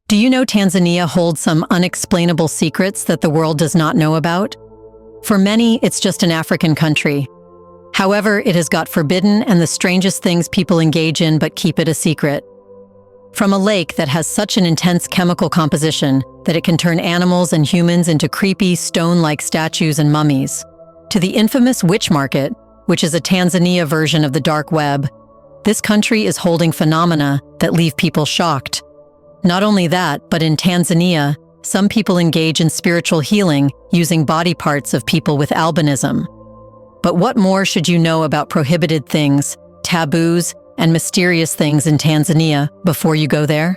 Do you know Tanzania holds some unexplainable secrets that the world does not know about? For many, it's just an African country. However, it has got forbidden and the strangest things people engage in but keep it a secret. From a lake that has such an intense chemical composition that it can turn animals and humans into creepy, stone-like statues and mummies, to the infamous witch market, which is a Tanzania version of the dark web, this country is holding phenomena that leave people shocked. Not only that, but in Tanzania, some people engage in spiritual healing using body parts of people with albinism. But what more should you know about prohibited things, taboos, and mysterious things in Tanzania before you go there?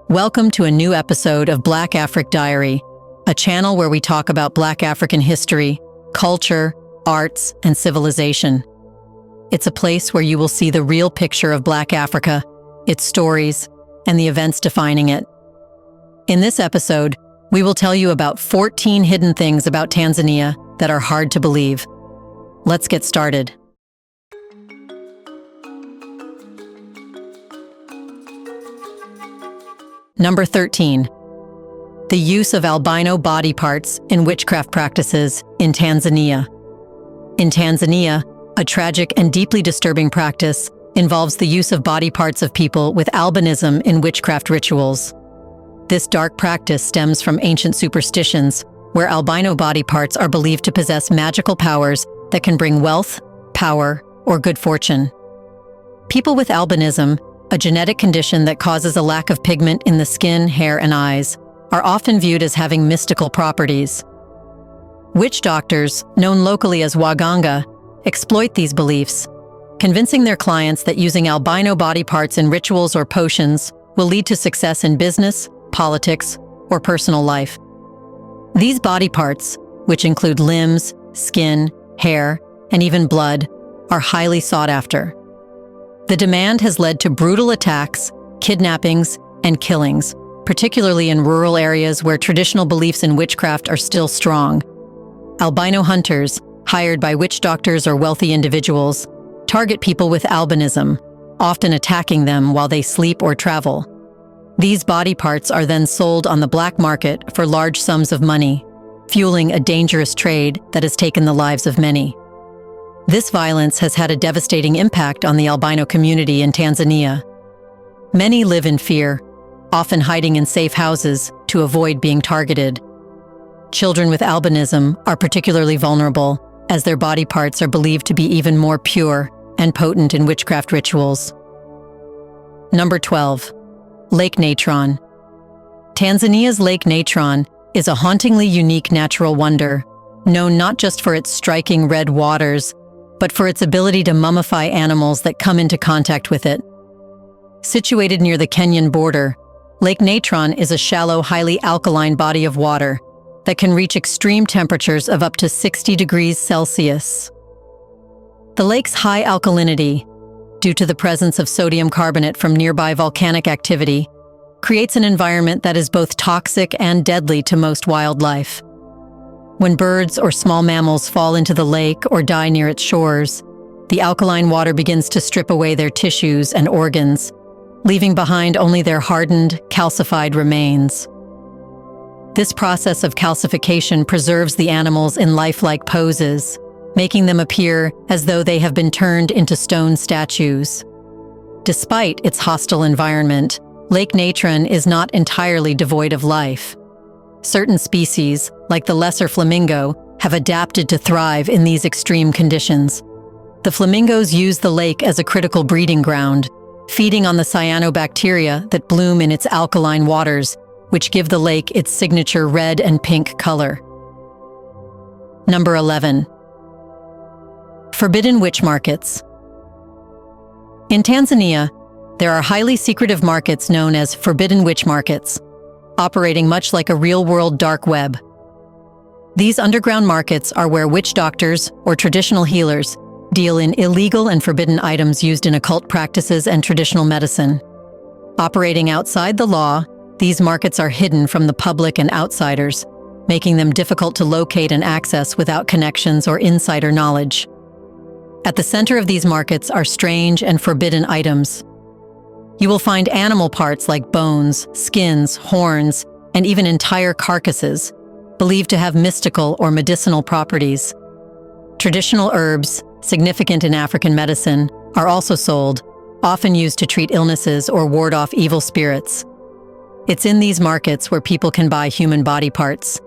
Welcome to a new episode of Black Afric Diary, a channel where we talk about Black African history, culture, arts, and civilization. It's a place where you will see the real picture of Black Africa, its stories, and the events defining it. In this episode, we will tell you about 14 hidden things about Tanzania that are hard to believe. Let's get started. Number 13. The use of albino body parts in witchcraft practices in Tanzania. In Tanzania, a tragic and deeply disturbing practice involves the use of body parts of people with albinism in witchcraft rituals. This dark practice stems from ancient superstitions, where albino body parts are believed to possess magical powers that can bring wealth, power, or good fortune. People with albinism, a genetic condition that causes a lack of pigment in the skin, hair, and eyes, are often viewed as having mystical properties. Witch doctors, known locally as Waganga, exploit these beliefs, convincing their clients that using albino body parts in rituals or potions will lead to success in business, politics, or personal life. These body parts, which include limbs, skin, hair, and even blood, are highly sought after. The demand has led to brutal attacks, kidnappings, and killings, particularly in rural areas where traditional beliefs in witchcraft are still strong. Albino hunters, hired by witch doctors or wealthy individuals, target people with albinism, often attacking them while they sleep or travel. These body parts are then sold on the black market for large sums of money, fueling a dangerous trade that has taken the lives of many. This violence has had a devastating impact on the albino community in Tanzania. Many live in fear, often hiding in safe houses to avoid being targeted. Children with albinism are particularly vulnerable, as their body parts are believed to be even more pure and potent in witchcraft rituals. Number 12. Lake Natron. Tanzania's Lake Natron is a hauntingly unique natural wonder, known not just for its striking red waters, but for its ability to mummify animals that come into contact with it. Situated near the Kenyan border, Lake Natron is a shallow, highly alkaline body of water that can reach extreme temperatures of up to 60 degrees Celsius. The lake's high alkalinity, due to the presence of sodium carbonate from nearby volcanic activity, creates an environment that is both toxic and deadly to most wildlife. When birds or small mammals fall into the lake or die near its shores, the alkaline water begins to strip away their tissues and organs, leaving behind only their hardened, calcified remains. This process of calcification preserves the animals in lifelike poses, making them appear as though they have been turned into stone statues. Despite its hostile environment, Lake Natron is not entirely devoid of life. Certain species, like the lesser flamingo, have adapted to thrive in these extreme conditions. The flamingos use the lake as a critical breeding ground, feeding on the cyanobacteria that bloom in its alkaline waters, which give the lake its signature red and pink color. Number 11. Forbidden witch markets. In Tanzania, there are highly secretive markets known as forbidden witch markets, operating much like a real-world dark web. These underground markets are where witch doctors or traditional healers deal in illegal and forbidden items used in occult practices and traditional medicine. Operating outside the law, these markets are hidden from the public and outsiders, making them difficult to locate and access without connections or insider knowledge. At the center of these markets are strange and forbidden items. You will find animal parts like bones, skins, horns, and even entire carcasses, believed to have mystical or medicinal properties. Traditional herbs, significant in African medicine, are also sold, often used to treat illnesses or ward off evil spirits. It's in these markets where people can buy human body parts,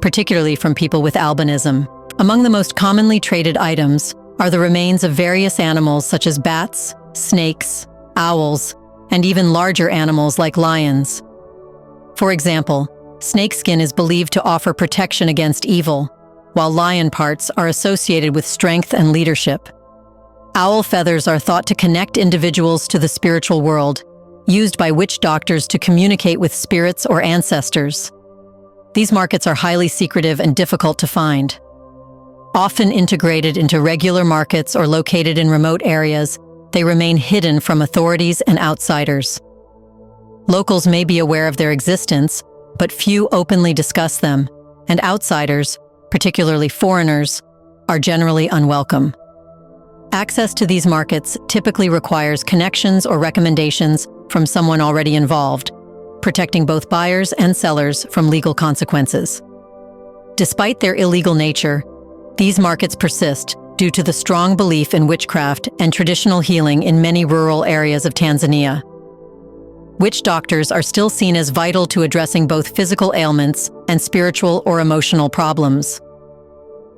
particularly from people with albinism. Among the most commonly traded items are the remains of various animals such as bats, snakes, owls, and even larger animals like lions. For example, snakeskin is believed to offer protection against evil, while lion parts are associated with strength and leadership. Owl feathers are thought to connect individuals to the spiritual world, used by witch doctors to communicate with spirits or ancestors. These markets are highly secretive and difficult to find. Often integrated into regular markets or located in remote areas, they remain hidden from authorities and outsiders. Locals may be aware of their existence, but few openly discuss them, and outsiders, particularly foreigners, are generally unwelcome. Access to these markets typically requires connections or recommendations from someone already involved, protecting both buyers and sellers from legal consequences. Despite their illegal nature, these markets persist due to the strong belief in witchcraft and traditional healing in many rural areas of Tanzania. Witch doctors are still seen as vital to addressing both physical ailments and spiritual or emotional problems.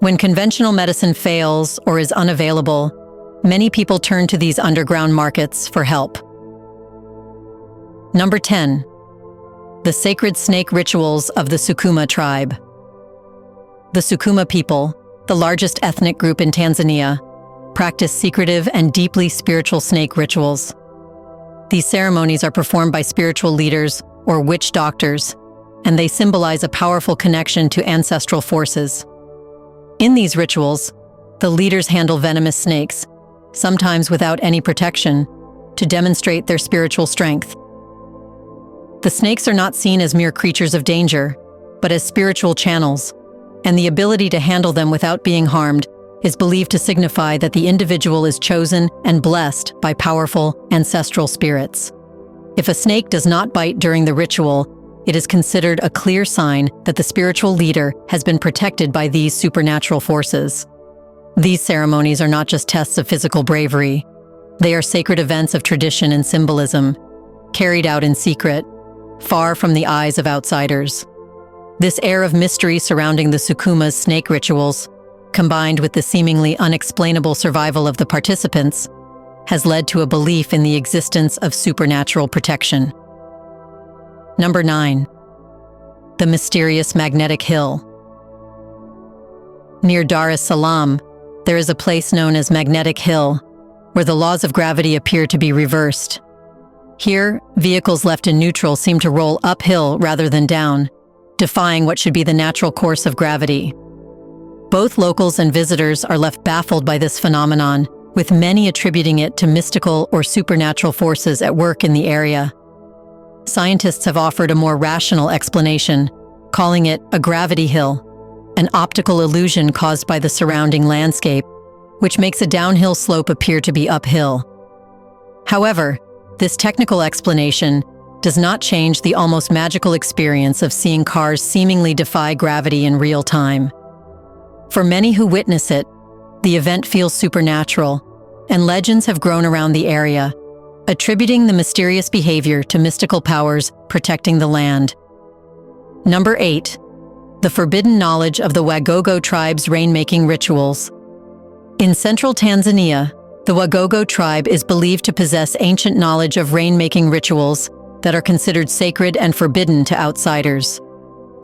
When conventional medicine fails or is unavailable, many people turn to these underground markets for help. Number 10. The sacred snake rituals of the Sukuma tribe. The Sukuma people, the largest ethnic group in Tanzania, practice secretive and deeply spiritual snake rituals. These ceremonies are performed by spiritual leaders or witch doctors, and they symbolize a powerful connection to ancestral forces. In these rituals, the leaders handle venomous snakes, sometimes without any protection, to demonstrate their spiritual strength. The snakes are not seen as mere creatures of danger, but as spiritual channels, and the ability to handle them without being harmed is believed to signify that the individual is chosen and blessed by powerful ancestral spirits. If a snake does not bite during the ritual, it is considered a clear sign that the spiritual leader has been protected by these supernatural forces. These ceremonies are not just tests of physical bravery. They are sacred events of tradition and symbolism, carried out in secret, far from the eyes of outsiders. This air of mystery surrounding the Sukuma's snake rituals, combined with the seemingly unexplainable survival of the participants, has led to a belief in the existence of supernatural protection. Number 9. The mysterious magnetic hill. Near Dar es Salaam, there is a place known as Magnetic Hill, where the laws of gravity appear to be reversed. Here, vehicles left in neutral seem to roll uphill rather than down, defying what should be the natural course of gravity. Both locals and visitors are left baffled by this phenomenon, with many attributing it to mystical or supernatural forces at work in the area. Scientists have offered a more rational explanation, calling it a gravity hill, an optical illusion caused by the surrounding landscape, which makes a downhill slope appear to be uphill. However, this technical explanation does not change the almost magical experience of seeing cars seemingly defy gravity in real time. For many who witness it, the event feels supernatural, and legends have grown around the area, attributing the mysterious behavior to mystical powers protecting the land. Number 8. The forbidden knowledge of the Wagogo tribe's rainmaking rituals. In central Tanzania, the Wagogo tribe is believed to possess ancient knowledge of rainmaking rituals that are considered sacred and forbidden to outsiders.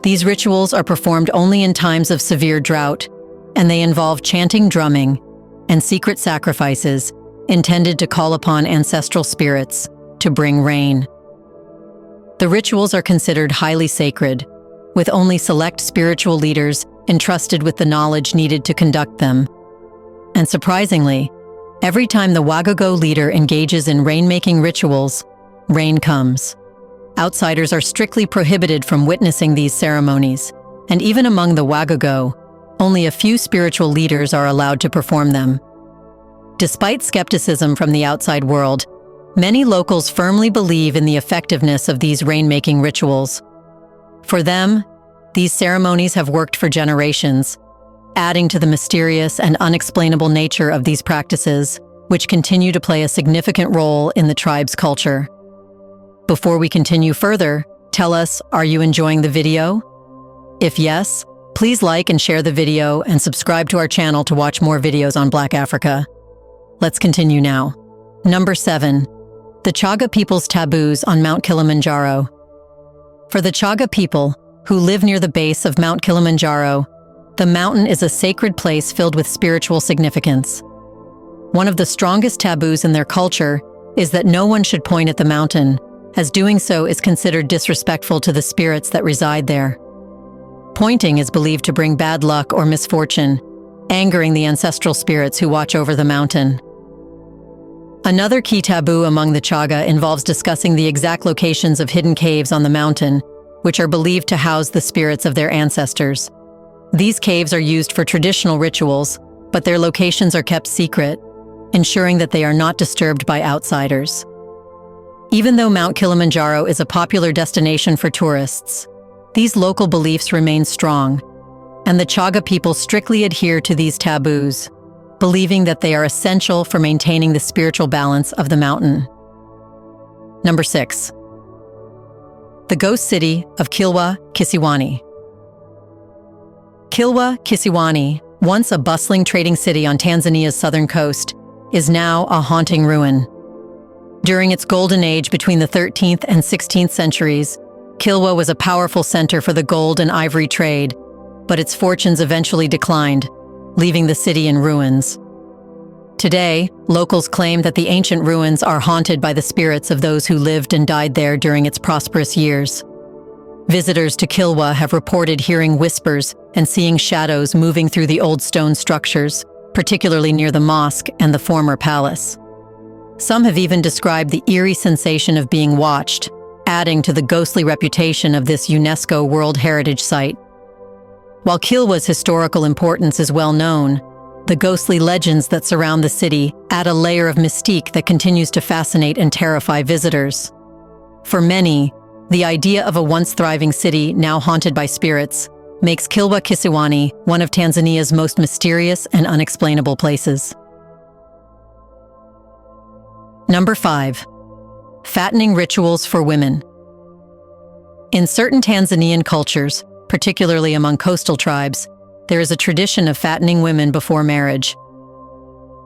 These rituals are performed only in times of severe drought, and they involve chanting, drumming, and secret sacrifices intended to call upon ancestral spirits to bring rain. The rituals are considered highly sacred, with only select spiritual leaders entrusted with the knowledge needed to conduct them. And surprisingly, every time the Wagogo leader engages in rainmaking rituals, rain comes. Outsiders are strictly prohibited from witnessing these ceremonies, and even among the Wagogo, only a few spiritual leaders are allowed to perform them. Despite skepticism from the outside world, Many locals firmly believe in the effectiveness of these rainmaking rituals. For them, these ceremonies have worked for generations, adding to the mysterious and unexplainable nature of these practices, which continue to play a significant role in the tribe's culture. Before we continue further, tell us, are you enjoying the video? If yes, please like and share the video and subscribe to our channel to watch more videos on Black Africa. Let's continue now. Number 7. The Chaga people's taboos on Mount Kilimanjaro. For the Chaga people, who live near the base of Mount Kilimanjaro, the mountain is a sacred place filled with spiritual significance. One of the strongest taboos in their culture is that no one should point at the mountain, as doing so is considered disrespectful to the spirits that reside there. Pointing is believed to bring bad luck or misfortune, angering the ancestral spirits who watch over the mountain. Another key taboo among the Chaga involves discussing the exact locations of hidden caves on the mountain, which are believed to house the spirits of their ancestors. These caves are used for traditional rituals, but their locations are kept secret, ensuring that they are not disturbed by outsiders. Even though Mount Kilimanjaro is a popular destination for tourists, these local beliefs remain strong, and the Chaga people strictly adhere to these taboos, believing that they are essential for maintaining the spiritual balance of the mountain. Number 6. The ghost city of Kilwa Kisiwani. Kilwa Kisiwani, once a bustling trading city on Tanzania's southern coast, is now a haunting ruin. During its golden age between the 13th and 16th centuries, Kilwa was a powerful center for the gold and ivory trade, but its fortunes eventually declined, leaving the city in ruins. Today, locals claim that the ancient ruins are haunted by the spirits of those who lived and died there during its prosperous years. Visitors to Kilwa have reported hearing whispers and seeing shadows moving through the old stone structures, particularly near the mosque and the former palace. Some have even described the eerie sensation of being watched, adding to the ghostly reputation of this UNESCO World Heritage Site. While Kilwa's historical importance is well known, the ghostly legends that surround the city add a layer of mystique that continues to fascinate and terrify visitors. For many, the idea of a once thriving city now haunted by spirits makes Kilwa Kisiwani one of Tanzania's most mysterious and unexplainable places. Number 5. Fattening rituals for women. In certain Tanzanian cultures, particularly among coastal tribes, there is a tradition of fattening women before marriage.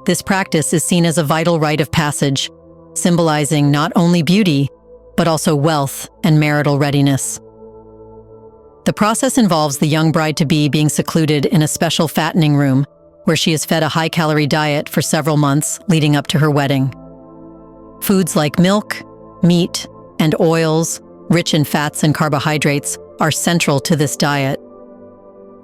This practice is seen as a vital rite of passage, symbolizing not only beauty, but also wealth and marital readiness. The process involves the young bride-to-be being secluded in a special fattening room, where she is fed a high-calorie diet for several months leading up to her wedding. Foods like milk, meat, and oils, rich in fats and carbohydrates, are central to this diet.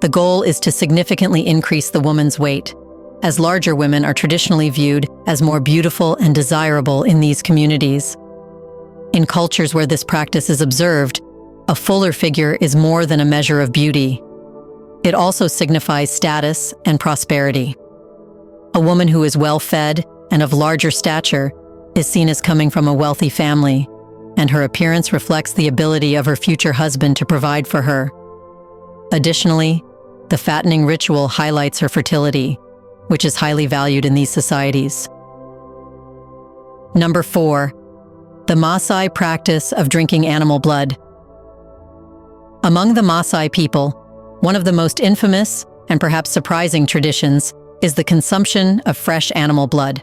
The goal is to significantly increase the woman's weight, as larger women are traditionally viewed as more beautiful and desirable in these communities. In cultures where this practice is observed, a fuller figure is more than a measure of beauty. It also signifies status and prosperity. A woman who is well-fed and of larger stature is seen as coming from a wealthy family, and her appearance reflects the ability of her future husband to provide for her. Additionally, the fattening ritual highlights her fertility, which is highly valued in these societies. Number 4. The Masai practice of drinking animal blood. Among the Masai people, one of the most infamous and perhaps surprising traditions is the consumption of fresh animal blood.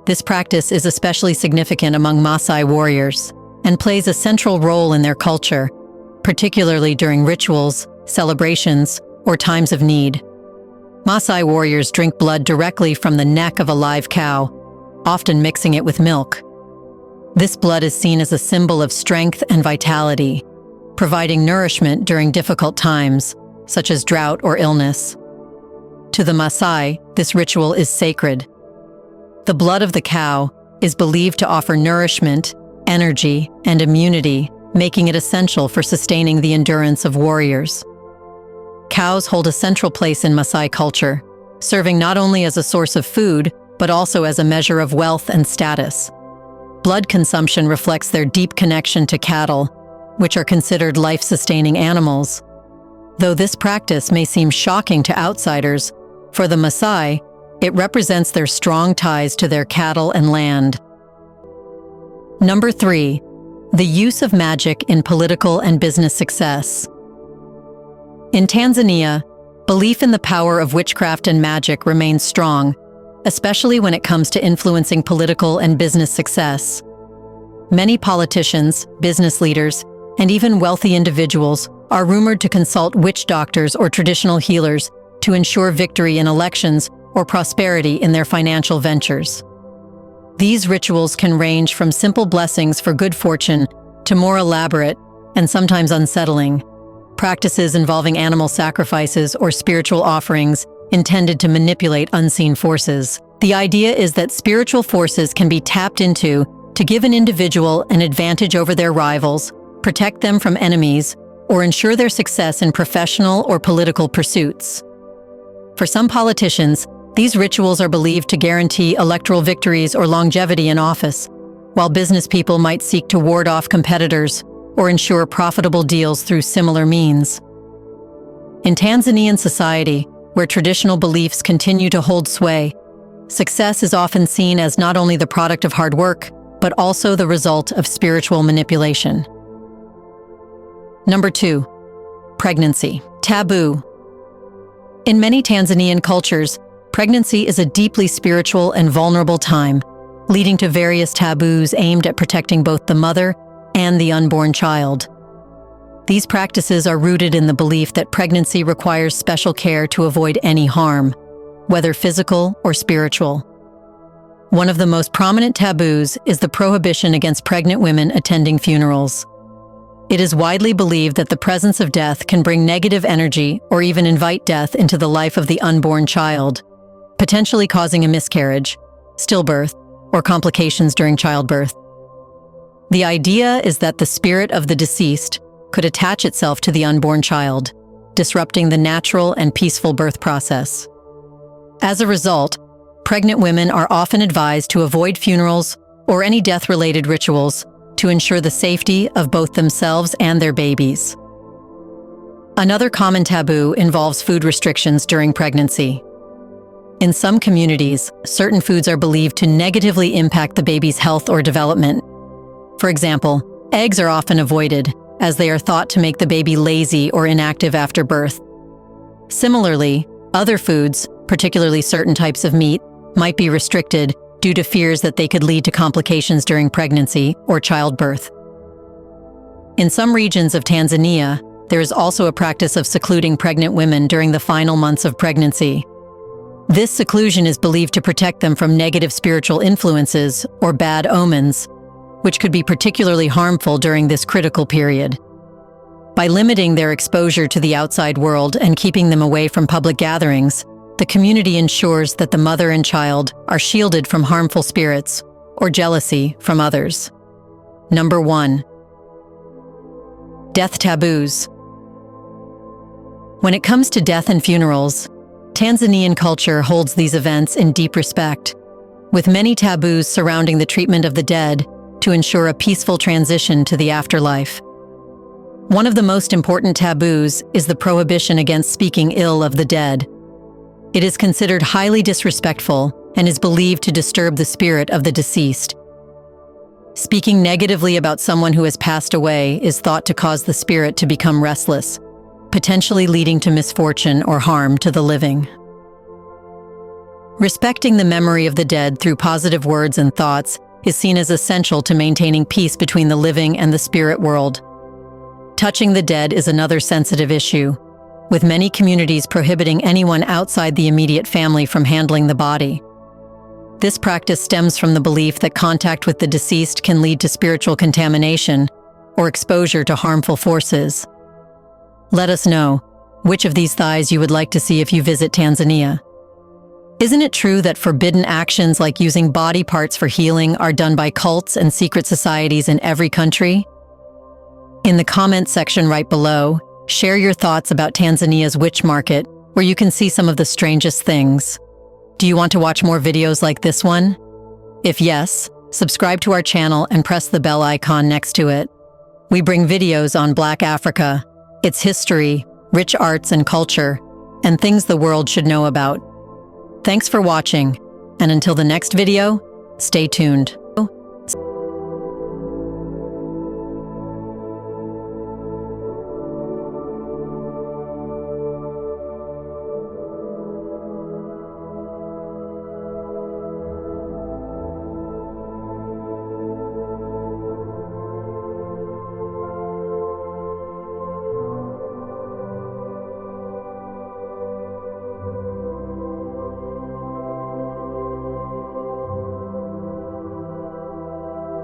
This practice is especially significant among Masai warriors and plays a central role in their culture, particularly during rituals, celebrations, or times of need. Masai warriors drink blood directly from the neck of a live cow, often mixing it with milk. This blood is seen as a symbol of strength and vitality, providing nourishment during difficult times, such as drought or illness. To the Masai, this ritual is sacred. The blood of the cow is believed to offer nourishment, energy, and immunity, making it essential for sustaining the endurance of warriors. Cows hold a central place in Masai culture, serving not only as a source of food, but also as a measure of wealth and status. blood consumption reflects their deep connection to cattle, which are considered life-sustaining animals. Though this practice may seem shocking to outsiders, for the Masai, it represents their strong ties to their cattle and land. Number 3. The use of magic in political and business success. In Tanzania, belief in the power of witchcraft and magic remains strong, especially when it comes to influencing political and business success. Many politicians, business leaders, and even wealthy individuals are rumored to consult witch doctors or traditional healers to ensure victory in elections or prosperity in their financial ventures. These rituals can range from simple blessings for good fortune to more elaborate, and sometimes unsettling, practices involving animal sacrifices or spiritual offerings intended to manipulate unseen forces. The idea is that spiritual forces can be tapped into to give an individual an advantage over their rivals, protect them from enemies, or ensure their success in professional or political pursuits. For some politicians, these rituals are believed to guarantee electoral victories or longevity in office, while business people might seek to ward off competitors or ensure profitable deals through similar means. In Tanzanian society, where traditional beliefs continue to hold sway, success is often seen as not only the product of hard work, but also the result of spiritual manipulation. Number 2. Pregnancy. Taboo. In many Tanzanian cultures, pregnancy is a deeply spiritual and vulnerable time, leading to various taboos aimed at protecting both the mother and the unborn child. These practices are rooted in the belief that pregnancy requires special care to avoid any harm, whether physical or spiritual. One of the most prominent taboos is the prohibition against pregnant women attending funerals. It is widely believed that the presence of death can bring negative energy or even invite death into the life of the unborn child, potentially causing a miscarriage, stillbirth, or complications during childbirth. The idea is that the spirit of the deceased could attach itself to the unborn child, disrupting the natural and peaceful birth process. As a result, pregnant women are often advised to avoid funerals or any death-related rituals to ensure the safety of both themselves and their babies. Another common taboo involves food restrictions during pregnancy. In some communities, certain foods are believed to negatively impact the baby's health or development. For example, eggs are often avoided, as they are thought to make the baby lazy or inactive after birth. Similarly, other foods, particularly certain types of meat, might be restricted due to fears that they could lead to complications during pregnancy or childbirth. In some regions of Tanzania, there is also a practice of secluding pregnant women during the final months of pregnancy. This seclusion is believed to protect them from negative spiritual influences or bad omens, which could be particularly harmful during this critical period. By limiting their exposure to the outside world and keeping them away from public gatherings, the community ensures that the mother and child are shielded from harmful spirits or jealousy from others. Number 1. Death taboos. When it comes to death and funerals, Tanzanian culture holds these events in deep respect, with many taboos surrounding the treatment of the dead to ensure a peaceful transition to the afterlife. One of the most important taboos is the prohibition against speaking ill of the dead. It is considered highly disrespectful and is believed to disturb the spirit of the deceased. Speaking negatively about someone who has passed away is thought to cause the spirit to become restless, potentially leading to misfortune or harm to the living. Respecting the memory of the dead through positive words and thoughts is seen as essential to maintaining peace between the living and the spirit world. Touching the dead is another sensitive issue, with many communities prohibiting anyone outside the immediate family from handling the body. This practice stems from the belief that contact with the deceased can lead to spiritual contamination or exposure to harmful forces. Let us know which of these thighs you would like to see if you visit Tanzania. Isn't it true that forbidden actions like using body parts for healing are done by cults and secret societies in every country? In the comment section right below, share your thoughts about Tanzania's witch market, where you can see some of the strangest things. Do you want to watch more videos like this one? If yes, subscribe to our channel and press the bell icon next to it. We bring videos on Black Africa, its history, rich arts and culture, and things the world should know about. Thanks for watching, and until the next video, stay tuned.